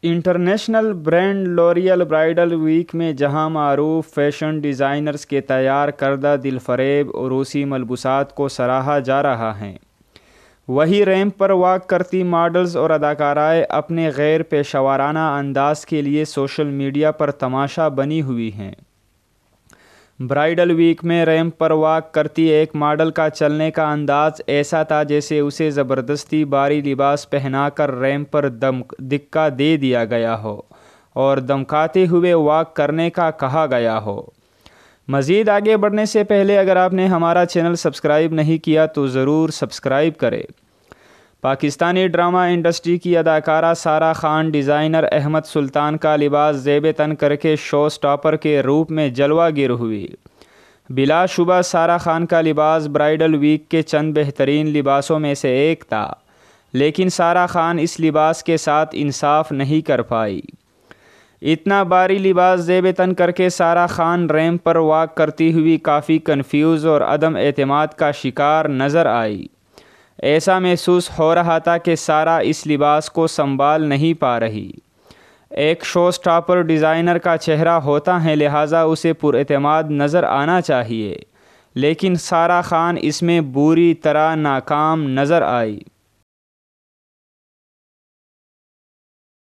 International brand لوریل bridal week میں جہاں معروف فیشن ڈیزائنرز کے تیار کردہ دل فریب عروسی ملبوسات کو سراہا جا رہا ہے، وہی ریمپ پر واک کرتی ماڈلز اور اداکارائیں اپنے غیر پیشہ ورانہ انداز کے لیے سوشل میڈیا پر تماشا بنی ہوئی ہیں۔ برائڈل ویک میں ریمپ پر واک کرتی ایک ماڈل کا چلنے کا انداز ایسا تھا جیسے اسے زبردستی بھاری لباس پہنا کر ریمپ پر دھکا دے دیا گیا ہو اور دمکاتے ہوئے واک کرنے کا کہا گیا ہو۔ مزید آگے بڑھنے سے پہلے اگر آپ نے ہمارا چینل سبسکرائب نہیں کیا تو ضرور سبسکرائب کریں۔ پاکستانی ڈرامہ انڈسٹری کی اداکارہ سارہ خان ڈیزائنر احمد سلطان کا لباس زیب تن کر کے شو سٹاپر کے روپ میں جلوہ گر ہوئی۔ بلا شبہ سارہ خان کا لباس برائڈل ویک کے چند بہترین لباسوں میں سے ایک تھا، لیکن سارہ خان اس لباس کے ساتھ انصاف نہیں کر پائی۔ اتنا بھاری لباس زیب تن کر کے سارہ خان ریمپ پر واک کرتی ہوئی کافی کنفیوز اور عدم اعتماد کا شکار نظر آئی۔ ایسا محسوس ہو رہا تھا کہ سارہ اس لباس کو سنبھال نہیں پا رہی۔ ایک شو سٹاپر ڈیزائنر کا چہرہ ہوتا ہے، لہٰذا اسے پر اعتماد نظر آنا چاہیے، لیکن سارہ خان اس میں بری طرح ناکام نظر آئی۔